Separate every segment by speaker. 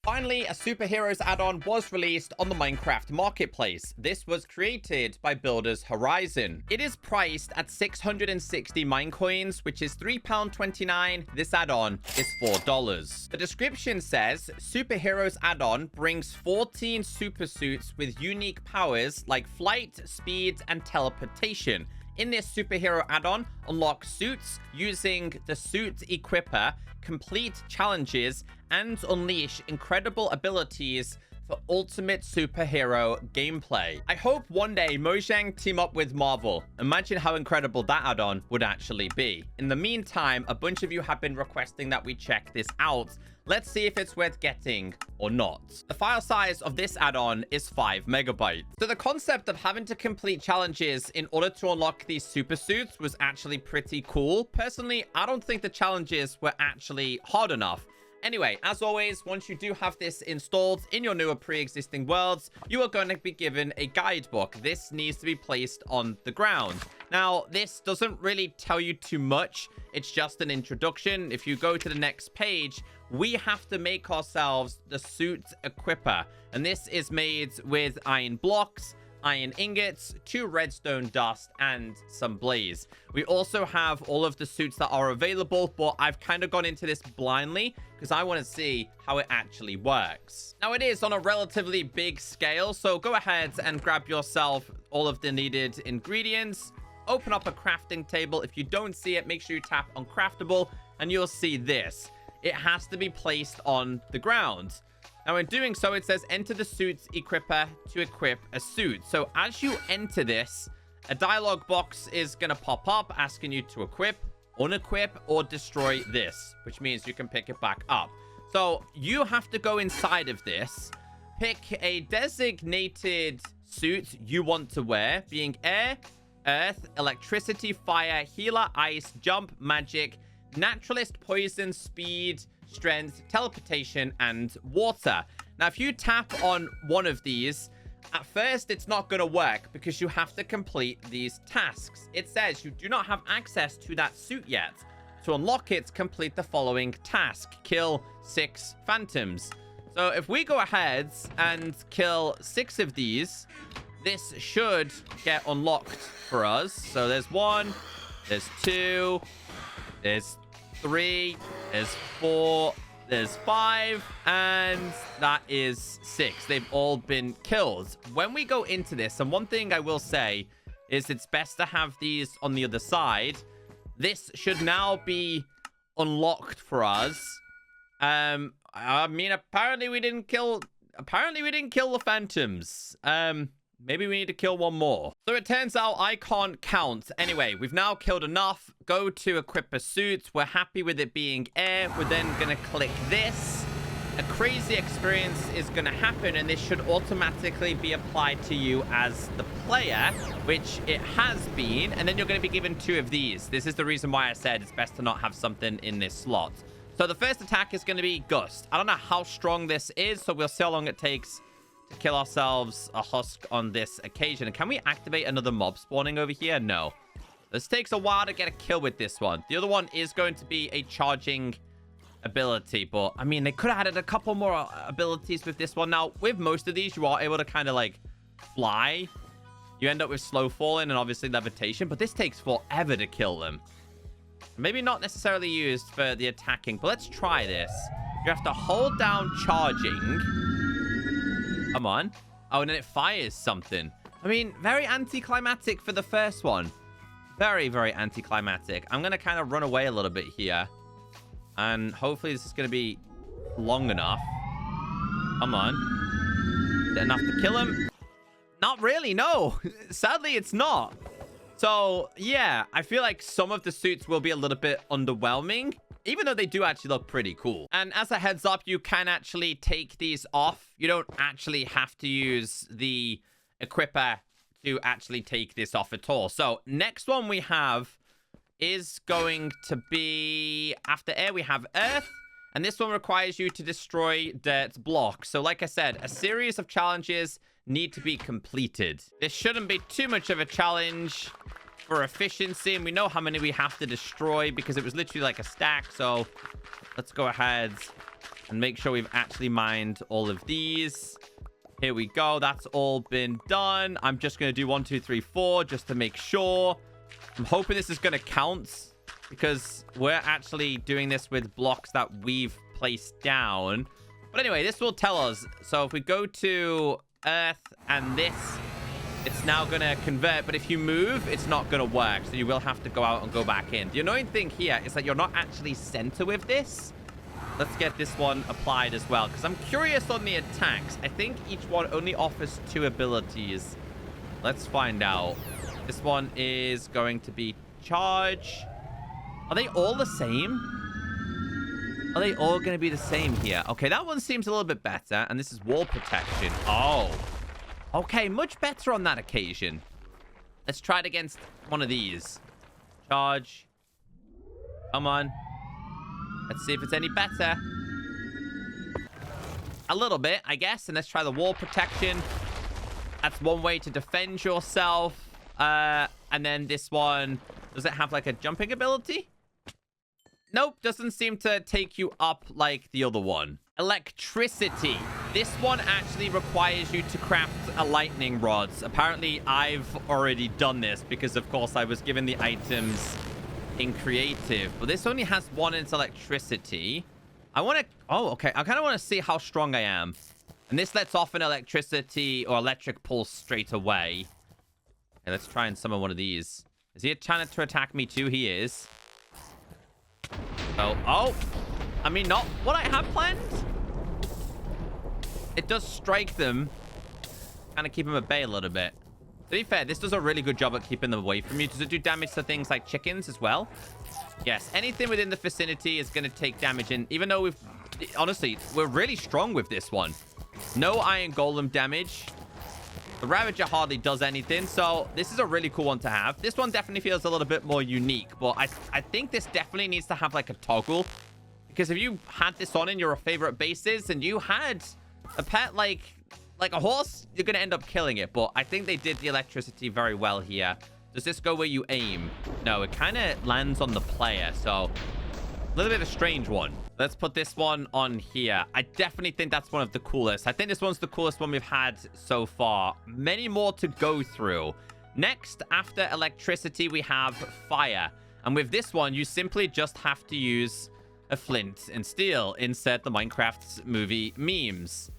Speaker 1: Finally, a superheroes add-on was released on the Minecraft marketplace. This was created by builders Horizon. It is priced at 660 Minecoins, which is £3.29. This add-on is $4. The description says, superheroes add-on brings 14 super suits with unique powers like flight, speed, and teleportation. In this superhero add-on, unlock suits using the suit equipper, complete challenges, and unleash incredible abilities for ultimate superhero gameplay. I hope one day Mojang team up with Marvel. Imagine how incredible that add-on would actually be. In the meantime, a bunch of you have been requesting that we check this out. Let's see if it's worth getting or not. The file size of this add-on is 5 megabytes. So the concept of having to complete challenges in order to unlock these super suits was actually pretty cool. Personally, I don't think the challenges were actually hard enough. Anyway, as always, once you do have this installed in your newer pre-existing worlds, you are going to be given a guidebook. This needs to be placed on the ground. Now, this doesn't really tell you too much. It's just an introduction. If you go to the next page, we have to make ourselves the suit equipper. And this is made with iron blocks, iron ingots, 2 redstone dust, and some blaze. We also have all of the suits that are available, but I've kind of gone into this blindly because I want to see how it actually works. Now, it is on a relatively big scale, so go ahead and grab yourself all of the needed ingredients. Open up a crafting table. If you don't see it, make sure you tap on craftable, and you'll see this. It has to be placed on the ground. Now, in doing so, it says enter the suits equipper to equip a suit. So as you enter this, a dialog box is going to pop up asking you to equip, unequip, or destroy this, which means you can pick it back up. So you have to go inside of this, pick a designated suit you want to wear, being air, earth, electricity, fire, healer, ice, jump, magic, naturalist, poison, speed, strength, teleportation, and water. Now, if you tap on one of these, at first it's not going to work because you have to complete these tasks. It says you do not have access to that suit yet. To unlock it, complete the following task: kill 6 phantoms. So if we go ahead and kill 6 of these, this should get unlocked for us. So there's 1, there's 2, there's 3, there's 4, there's 5, and that is 6. They've all been killed. When we go into this, and one thing I will say is it's best to have these on the other side. This should now be unlocked for us. I mean, apparently we didn't kill the phantoms. Maybe we need to kill one more. So it turns out I can't count. Anyway, we've now killed enough. Go to equip a suit. We're happy with it being air. We're then going to click this. A crazy experience is going to happen, and this should automatically be applied to you as the player, which it has been. And then you're going to be given 2 of these. This is the reason why I said it's best to not have something in this slot. So the first attack is going to be Gust. I don't know how strong this is, so we'll see how long it takes to kill ourselves a husk on this occasion. And can we activate another mob spawning over here? No. This takes a while to get a kill with this one. The other one is going to be a charging ability, but I mean, they could have added a couple more abilities with this one. Now, with most of these, you are able to kind of like fly. You end up with slow falling and obviously levitation, but this takes forever to kill them. Maybe not necessarily used for the attacking, but let's try this. You have to hold down charging. Come on. Oh, and then it fires something. I mean, very anticlimactic for the first one. Very, very anticlimactic. I'm going to kind of run away a little bit here. And hopefully this is going to be long enough. Come on. Is it enough to kill him? Not really, no. Sadly, it's not. So, yeah, I feel like some of the suits will be a little bit underwhelming, even though they do actually look pretty cool. And as a heads up, you can actually take these off. You don't actually have to use the equipper to actually take this off at all. So, next one we have is going to be, after air, we have earth. And this one requires you to destroy dirt blocks. So, like I said, a series of challenges need to be completed. This shouldn't be too much of a challenge for efficiency, and we know how many we have to destroy because it was literally like a stack. So let's go ahead and make sure we've actually mined all of these. Here we go. That's all been done. I'm just going to do 1, 2, 3, 4 just to make sure. I'm hoping this is going to count because we're actually doing this with blocks that we've placed down. But anyway, this will tell us. So if we go to Earth and this, it's now going to convert. But if you move, it's not going to work. So you will have to go out and go back in. The annoying thing here is that you're not actually center with this. Let's get this one applied as well, because I'm curious on the attacks. I think each one only offers 2 abilities. Let's find out. This one is going to be charge. Are they all the same? Are they all going to be the same here? Okay, that one seems a little bit better. And this is wall protection. Oh. Okay, much better on that occasion. Let's try it against one of these. Charge. Come on. Let's see if it's any better. A little bit, I guess. And let's try the wall protection. That's one way to defend yourself. And then this one, does it have like a jumping ability? Nope, doesn't seem to take you up like the other one. Electricity. This one actually requires you to craft a lightning rods. Apparently, I've already done this because, of course, I was given the items in creative. But this only has 1 in its electricity. I want to... Oh, okay. I kind of want to see how strong I am. And this lets off an electricity or electric pulse straight away. Okay, let's try and summon one of these. Is he trying to attack me too? He is. Oh. I mean, not what I have planned. It does strike them. Kind of keep them at bay a little bit. To be fair, this does a really good job at keeping them away from you. Does it do damage to things like chickens as well? Yes, anything within the vicinity is going to take damage. And even though we've... Honestly, we're really strong with this one. No iron golem damage. The Ravager hardly does anything. So this is a really cool one to have. This one definitely feels a little bit more unique. But I think this definitely needs to have like a toggle. Because if you had this on in your favorite bases and you had a pet like a horse, you're going to end up killing it. But I think they did the electricity very well here. Does this go where you aim? No, it kind of lands on the player. So a little bit of a strange one. Let's put this one on here. I definitely think that's one of the coolest. I think this one's the coolest one we've had so far. Many more to go through. Next, after electricity, we have fire. And with this one, you simply just have to use a flint and steel. Insert the Minecraft movie memes.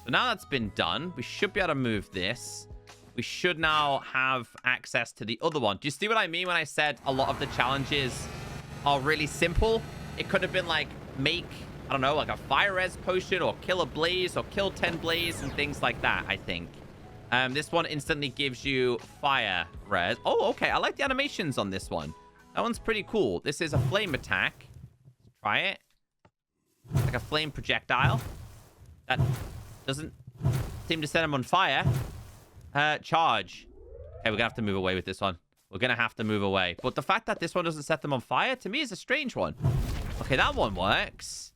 Speaker 1: So now that's been done, we should be able to move this. We should now have access to the other one. Do you see what I mean when I said a lot of the challenges are really simple? It could have been like make, I don't know, like a fire res potion or kill a blaze or kill 10 blaze and things like that, I think. This one instantly gives you fire res. Oh, okay. I like the animations on this one. That one's pretty cool. This is a flame attack. Let's try it. Like a flame projectile. That doesn't seem to set him on fire. Charge. Okay, we're gonna have to move away with this one. We're gonna have to move away. But the fact that this one doesn't set them on fire, to me, is a strange one. Okay, that one works.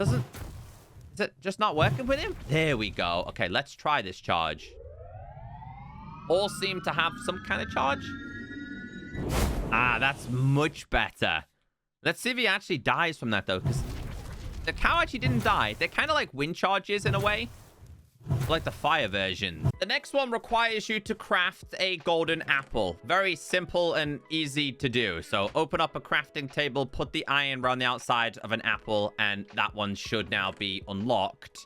Speaker 1: Is it just not working with him? There we go. Okay, let's try this charge. All seem to have some kind of charge. Ah, that's much better. Let's see if he actually dies from that, though, because the cow actually didn't die. They're kind of like wind charges in a way. Like the fire version. The next one requires you to craft a golden apple. Very simple and easy to do. So open up a crafting table, put the iron around the outside of an apple, and that one should now be unlocked.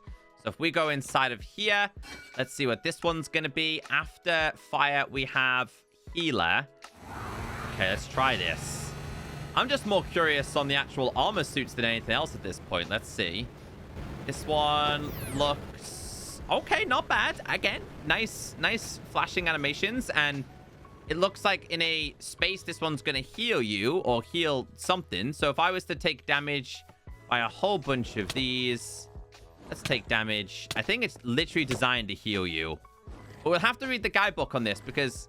Speaker 1: So if we go inside of here, let's see what this one's going to be. After fire, we have healer. Okay, let's try this. I'm just more curious on the actual armor suits than anything else at this point. Let's see. This one looks... okay, not bad. Again, nice flashing animations. And it looks like in a space, this one's going to heal you or heal something. So if I was to take damage by a whole bunch of these, let's take damage. I think it's literally designed to heal you. But we'll have to read the guidebook on this because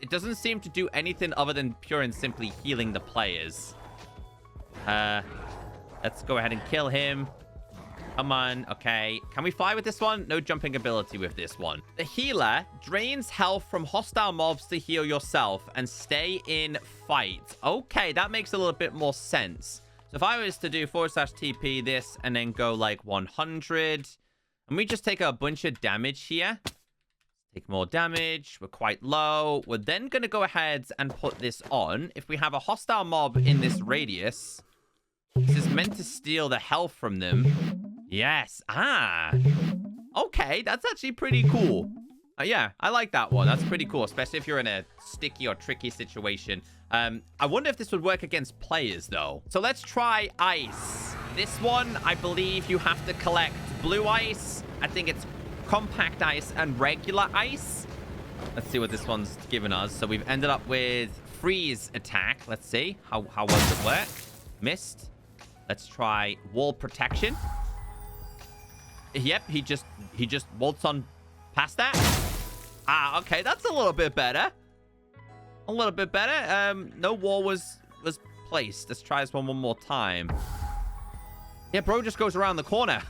Speaker 1: it doesn't seem to do anything other than pure and simply healing the players. Let's go ahead and kill him. Come on. Okay. Can we fly with this one? No jumping ability with this one. The healer drains health from hostile mobs to heal yourself and stay in fight. Okay, that makes a little bit more sense. So if I was to do /TP this and then go like 100, and we just take a bunch of damage here. Take more damage. We're quite low. We're then going to go ahead and put this on. If we have a hostile mob in this radius, this is meant to steal the health from them. Yes. Ah. Okay, that's actually pretty cool. Yeah, I like that one. That's pretty cool, especially if you're in a sticky or tricky situation. I wonder if this would work against players, though. So let's try ice. This one, I believe you have to collect blue ice. I think it's compact ice and regular ice. Let's see what this one's given us. So we've ended up with freeze attack. Let's see. How well does it work? Missed. Let's try wall protection. Yep, he just waltzed on past that. Ah, okay, that's a little bit better. A little bit better. No wall was placed. Let's try this one more time. Yeah, bro just goes around the corner.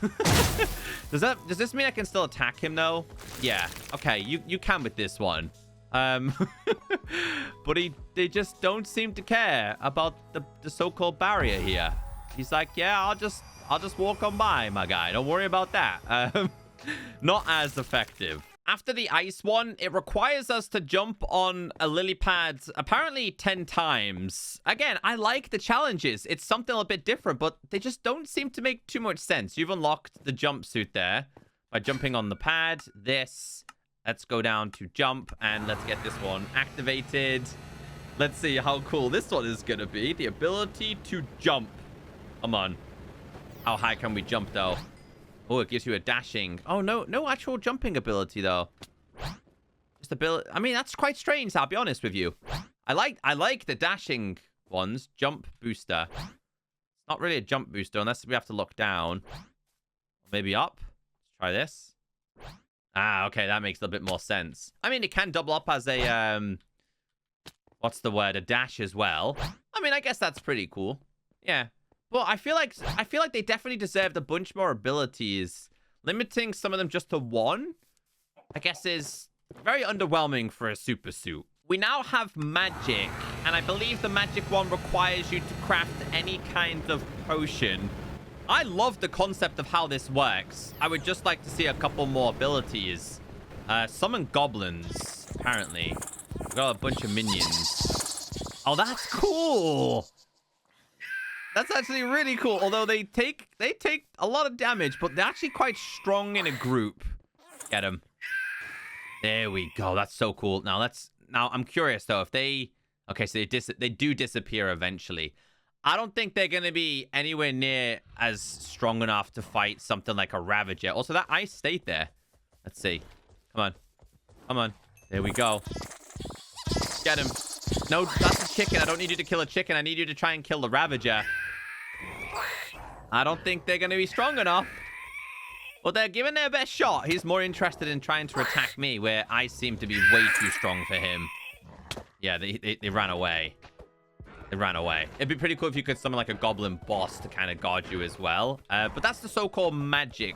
Speaker 1: Does this mean I can still attack him though? Yeah. Okay, you can with this one. But they just don't seem to care about the so-called barrier here. He's like, yeah, I'll just walk on by, my guy. Don't worry about that. Not as effective. After the ice one, it requires us to jump on a lily pad apparently 10 times. Again, I like the challenges. It's something a bit different, but they just don't seem to make too much sense. You've unlocked the jumpsuit there by jumping on the pad. This. Let's go down to jump, and let's get this one activated. Let's see how cool this one is going to be. The ability to jump. Come on. How high can we jump, though? Oh, it gives you a dashing. Oh, no actual jumping ability, though. Just ability. I mean, that's quite strange, I'll be honest with you. I like the dashing ones. Jump booster. It's not really a jump booster unless we have to look down. Maybe up. Let's try this. Ah, okay, that makes a little bit more sense. I mean, it can double up as a, what's the word? A dash as well. I mean, I guess that's pretty cool. Yeah. Well, I feel like they definitely deserved a bunch more abilities. Limiting some of them just to one, I guess, is very underwhelming for a super suit. We now have magic, and I believe the magic one requires you to craft any kind of potion. I love the concept of how this works. I would just like to see a couple more abilities. Summon goblins, apparently. We've got a bunch of minions. Oh, that's cool. That's actually really cool. Although they take a lot of damage, but they're actually quite strong in a group. Get them. There we go. That's so cool. Now I'm curious though if they. Okay, so they do disappear eventually. I don't think they're gonna be anywhere near as strong enough to fight something like a Ravager. Also, that ice stayed there. Let's see. Come on. Come on. There we go. Get him. No, that's a chicken. I don't need you to kill a chicken. I need you to try and kill the Ravager. I don't think they're going to be strong enough. Well, they're giving their best shot. He's more interested in trying to attack me, where I seem to be way too strong for him. Yeah, they ran away. They ran away. It'd be pretty cool if you could summon like a goblin boss to kind of guard you as well. But that's the so-called magic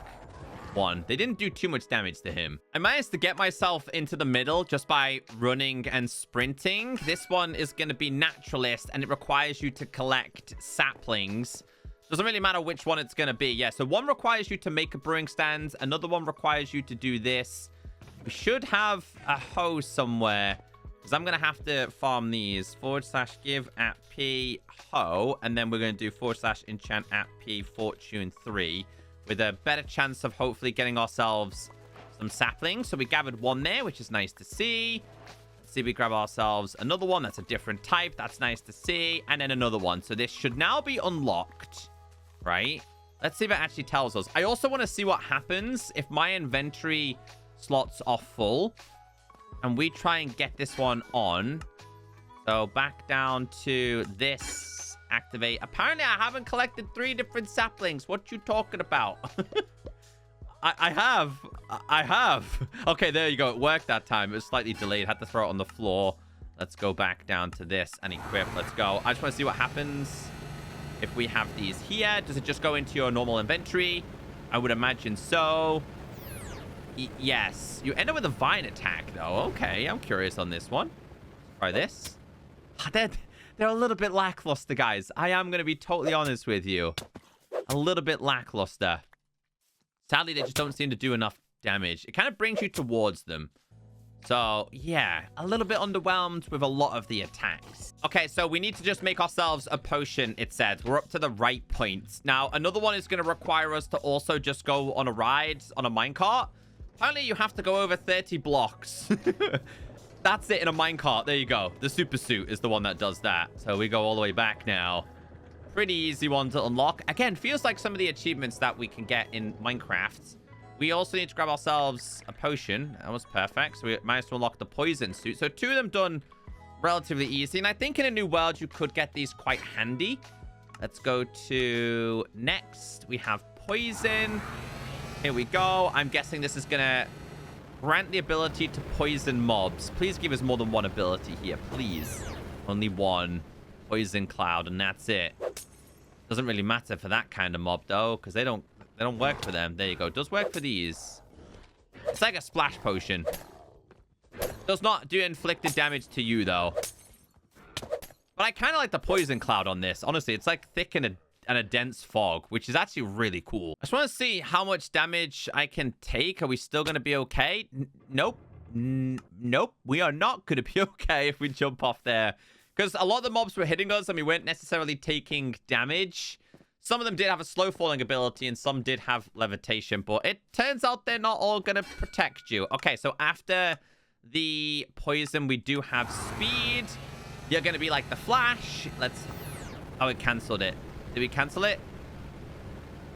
Speaker 1: one. They didn't do too much damage to him. I managed to get myself into the middle just by running and sprinting. This one is going to be naturalist, and it requires you to collect saplings. Doesn't really matter which one it's going to be. Yeah, so one requires you to make a brewing stand. Another one requires you to do this. We should have a hoe somewhere, because I'm going to have to farm these. /give at P hoe, and then we're going to do /enchant at P fortune 3. With a better chance of hopefully getting ourselves some saplings. So we gathered one there, which is nice to see. Let's see, we grab ourselves another one. That's a different type. That's nice to see. And then another one. So this should now be unlocked, right? Let's see if it actually tells us. I also want to see what happens if my inventory slots are full and we try and get this one on. So back down to this. Activate. Apparently, I haven't collected 3 different saplings. What you talking about? I have. Okay, there you go. It worked that time. It was slightly delayed. Had to throw it on the floor. Let's go back down to this and equip. Let's go. I just want to see what happens if we have these here. Does it just go into your normal inventory? I would imagine so. Yes. You end up with a vine attack, though. Okay, I'm curious on this one. Try this. they're a little bit lackluster, guys. I am going to be totally honest with you. A little bit lackluster. Sadly, they just don't seem to do enough damage. It kind of brings you towards them. So, yeah, a little bit underwhelmed with a lot of the attacks. Okay, so we need to just make ourselves a potion, it said. We're up to the right point. Now, another one is going to require us to also just go on a ride on a minecart. Apparently, you have to go over 30 blocks. That's it in a minecart. There you go. The super suit is the one that does that. So we go all the way back now. Pretty easy one to unlock. Again, feels like some of the achievements that we can get in Minecraft. We also need to grab ourselves a potion. That was perfect. So we managed to unlock the poison suit. So 2 of them done relatively easy. And I think in a new world, you could get these quite handy. Let's go to next. We have poison. Here we go. I'm guessing this is going to grant the ability to poison mobs. Please give us more than one ability here, please. Only one. Poison cloud, and that's it. Doesn't really matter for that kind of mob, though, because they don't work for them. There you go. Does work for these. It's like a splash potion. Does not do inflicted damage to you, though. But I kind of like the poison cloud on this. Honestly, it's like thick and a dense fog, which is actually really cool. I just want to see how much damage I can take. Are we still going to be okay? Nope. Nope. We are not going to be okay if we jump off there. Because a lot of the mobs were hitting us and we weren't necessarily taking damage. Some of them did have a slow falling ability and some did have levitation. But it turns out they're not all going to protect you. Okay, so after the poison, we do have speed. You're going to be like the Flash. Let's... Oh, it cancelled it. Did we cancel it?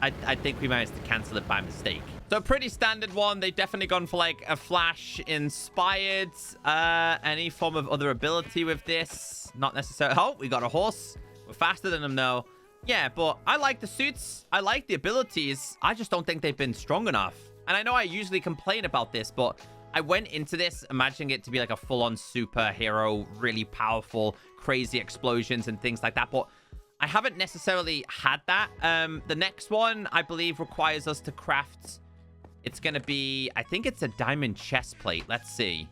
Speaker 1: I think we managed to cancel it by mistake. So pretty standard one. They've definitely gone for like a Flash inspired. Any form of other ability with this. Not necessarily. Oh, we got a horse. We're faster than them though. Yeah, but I like the suits. I like the abilities. I just don't think they've been strong enough. And I know I usually complain about this, but I went into this imagining it to be like a full-on superhero, really powerful, crazy explosions and things like that. But I haven't necessarily had that. The next one, I believe, requires us to craft... It's going to be... I think it's a diamond chest plate. Let's see.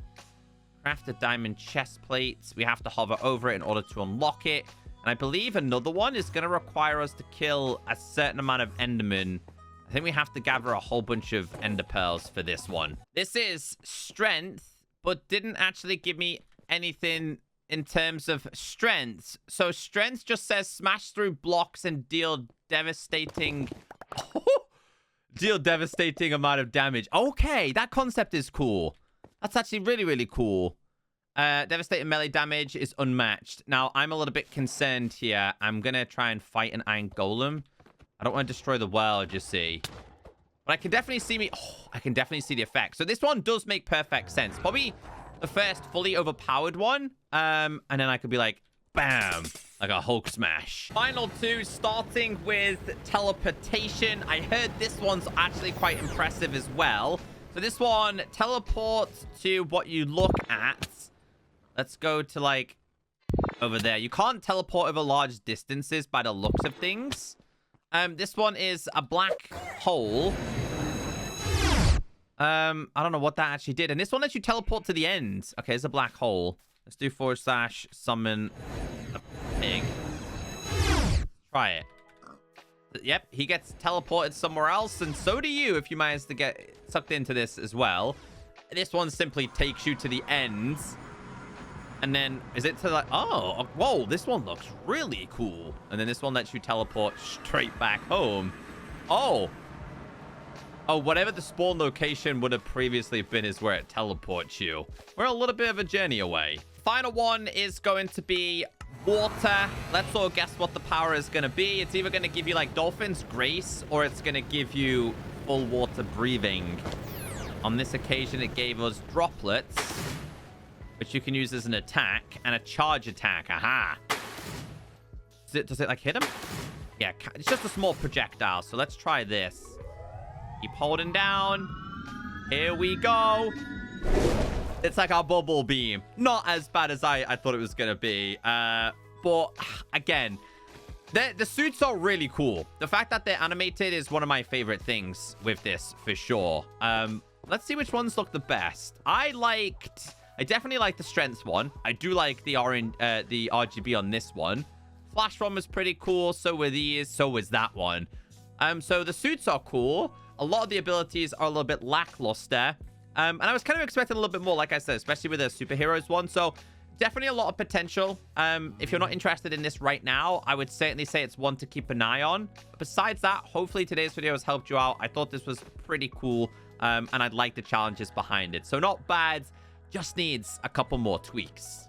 Speaker 1: Craft a diamond chest plate. We have to hover over it in order to unlock it. And I believe another one is going to require us to kill a certain amount of endermen. I think we have to gather a whole bunch of ender pearls for this one. This is strength, but didn't actually give me anything in terms of strength. So strength just says smash through blocks and deal devastating... deal devastating amount of damage. Okay, that concept is cool. That's actually really, really cool. Devastating melee damage is unmatched. Now, I'm a little bit concerned here. I'm going to try and fight an iron golem. I don't want to destroy the world, you see. But I can definitely see I can definitely see the effect. So this one does make perfect sense. Probably the first fully overpowered one. And then I could be like, bam, like a Hulk smash. Final 2, starting with teleportation. I heard this one's actually quite impressive as well. So this one, teleport to what you look at. Let's go to like over there. You can't teleport over large distances by the looks of things. This one is a black hole. I don't know what that actually did. And this one lets you teleport to the end. Okay, it's a black hole. Let's do / summon a pig. Try it. Yep, he gets teleported somewhere else, and so do you if you manage to get sucked into this as well. This one simply takes you to the end. And then, is it to like... Oh, whoa, this one looks really cool. And then this one lets you teleport straight back home. Oh. Oh, whatever the spawn location would have previously been is where it teleports you. We're a little bit of a journey away. Final one is going to be water. Let's all guess what the power is going to be. It's either going to give you like dolphin's grace or it's going to give you full water breathing. On this occasion, it gave us droplets, which you can use as an attack and a charge attack. Aha. Does it like hit him? Yeah, it's just a small projectile. So let's try this. Keep holding down. Here we go. It's like our bubble beam. Not as bad as I thought it was going to be. But again, the suits are really cool. The fact that they're animated is one of my favorite things with this for sure. Let's see which ones look the best. I liked I definitely like the strength one. I do like the RGB on this one. Flash one was pretty cool. So were these. So was that one. So the suits are cool. A lot of the abilities are a little bit lackluster. And I was kind of expecting a little bit more, like I said, especially with the superheroes one. So definitely a lot of potential. If you're not interested in this right now, I would certainly say it's one to keep an eye on. Besides that, hopefully today's video has helped you out. I thought this was pretty cool. And I'd like the challenges behind it. So not bad, just needs a couple more tweaks.